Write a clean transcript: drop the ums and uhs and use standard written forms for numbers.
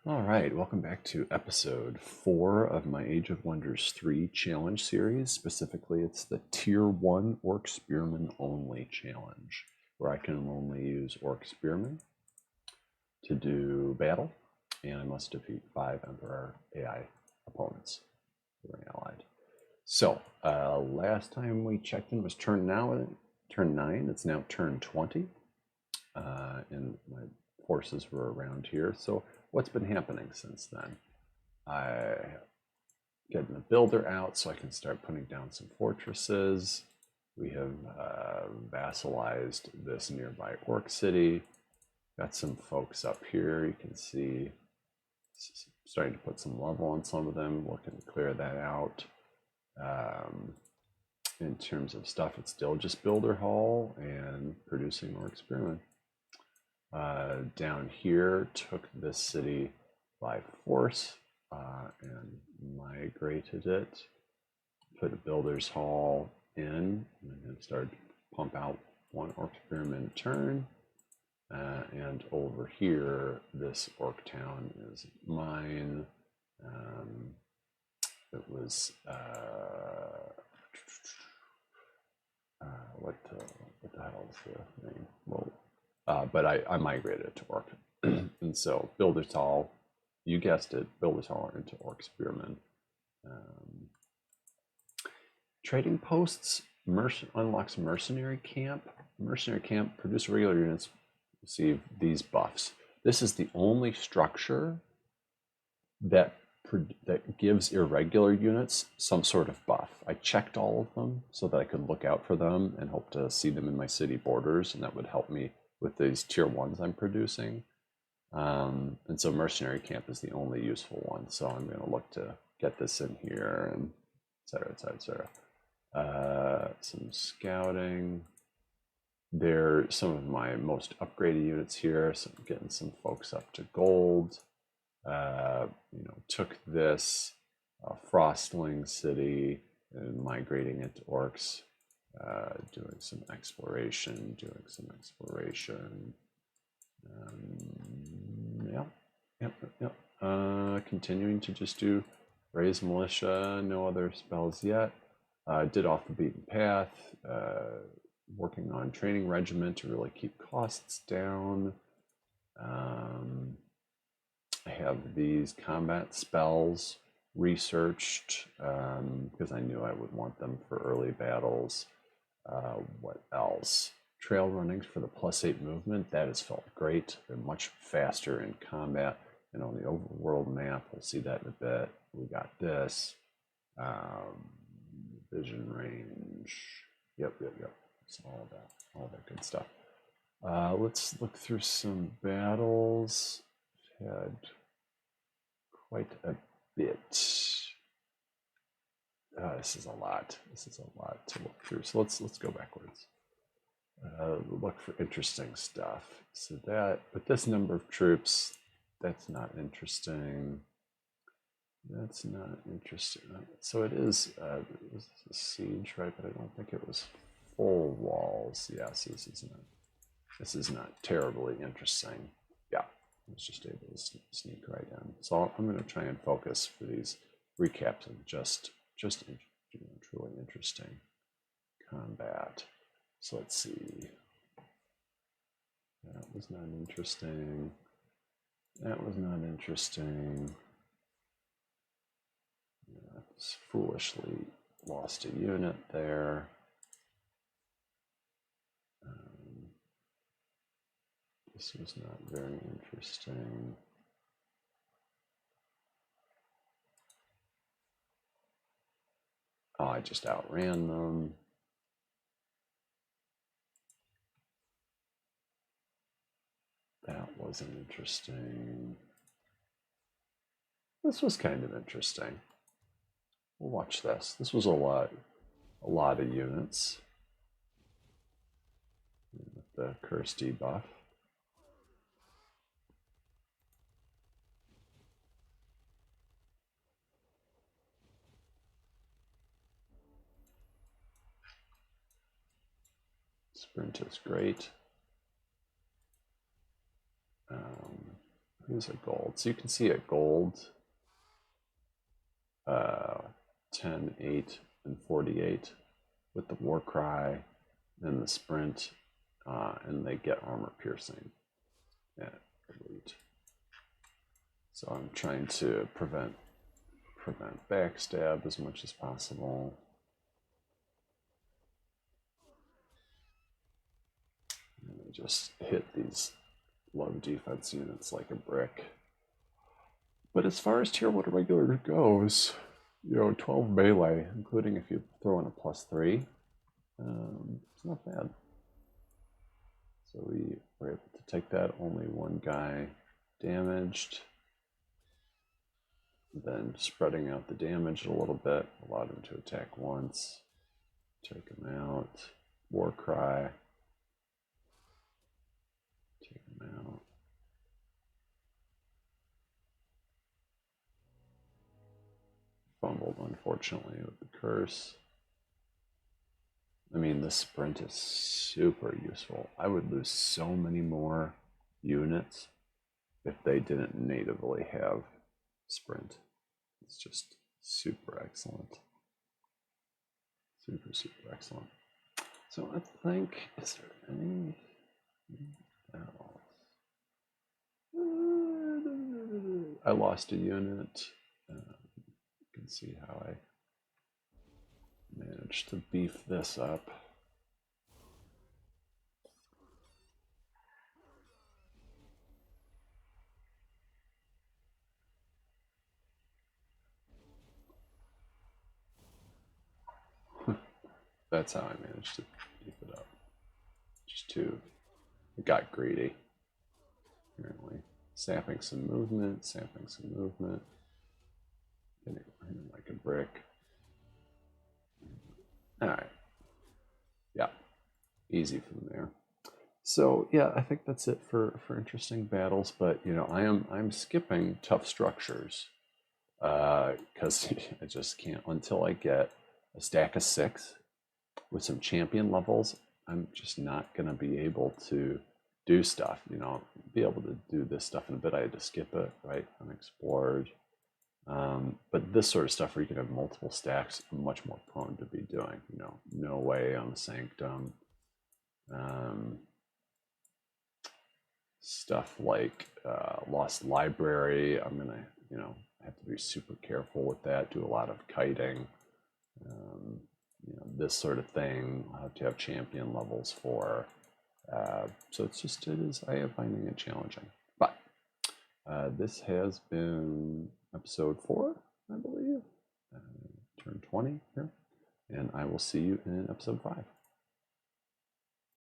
All right, welcome back to episode 4 of my Age of Wonders 3 challenge series. Specifically, it's the Tier 1 Orc Spearman only challenge, where I can only use Orc Spearman to do battle, and I must defeat 5 Emperor AI opponents who are allied. So, last time we checked in was turn 9. It's now turn 20, and my forces were around here. So what's been happening since then? I getting the builder out so I can start putting down some fortresses. We have vassalized this nearby orc city. Got some folks up here. You can see starting to put some level on some of them, looking to clear that out. In terms of stuff, it's still just builder hall and producing Orc Spearman. Down here, took this city by force and migrated it, put a builder's hall in, and then started to pump out 1 Orc Spearman a turn. And over here, this orc town is mine. It was what the hell is the name? Well, but I migrated it to Orc. And so Builder's Hall, you guessed it, Builder's Hall into Orc Spearman. Trading posts unlocks Mercenary Camp. Mercenary Camp, produce regular units, receive these buffs. This is the only structure that gives irregular units some sort of buff. I checked all of them so that I could look out for them and hope to see them in my city borders, and that would help me with these tier 1s I'm producing. And so Mercenary Camp is the only useful one. So I'm going to look to get this in here, and et cetera, et cetera, et cetera. Some scouting. There, some of my most upgraded units here. So I'm getting some folks up to gold. Took this Frostling city and migrating it to orcs. Doing some exploration. Continuing to just do raise militia, no other spells yet. Did off the beaten path, working on training regiment to really keep costs down. I have these combat spells researched because I knew I would want them for early battles. What else? Trail running for the +8 movement. That has felt great. They're much faster in combat. And on the overworld map, we'll see that in a bit. We got this. Vision range. Yep. It's all that good stuff. Let's look through some battles. Had quite a bit. This is a lot. To look through. So let's go backwards. Look for interesting stuff. So that, but this number of troops, that's not interesting. So it is a siege, right? But I don't think it was full walls. Yes, this is not terribly interesting. Yeah, I was just able to sneak right in. So I'm going to try and focus for these recaps of just truly interesting combat. So let's see. That was not interesting. Yeah, foolishly lost a unit there. This was not very interesting. Oh, I just outran them. That wasn't interesting. This was kind of interesting. We'll watch this. This was a lot of units. With the curse debuff. Sprint is great. Who's a gold? So you can see a gold 10, 8, and 48 with the war cry and the sprint, and they get armor piercing at elite. So I'm trying to prevent backstab as much as possible. And I just hit these low defense units like a brick. But as far as tier 1 regular goes, 12 melee, including if you throw in a +3, it's not bad. So we were able to take that, only one guy damaged. Then spreading out the damage a little bit, allowed him to attack once, take him out, war cry, take him out. Fumbled, unfortunately, with the curse. I mean, the sprint is super useful. I would lose so many more units if they didn't natively have sprint. It's just super excellent. Super, super excellent. So I think, is there anything else? I lost a unit. You can see how I managed to beef this up. That's how I managed to beef it up. Just too, it got greedy. Apparently, sapping some movement, getting him like a brick. All right, yeah, easy from there. So yeah, I think that's it for interesting battles. But I'm skipping tough structures because I just can't until I get a stack of 6 with some champion levels. I'm just not gonna be able to do stuff. Be able to do this stuff in a bit. I had to skip it, right? Unexplored. But this sort of stuff where you can have multiple stacks, I'm much more prone to be doing. No way on the Sanctum. Stuff like Lost Library, I'm gonna have to be super careful with that. Do a lot of kiting. This sort of thing. I have to have champion levels for. So I am finding it challenging. But this has been episode 4, I believe. Turn 20 here. And I will see you in episode 5.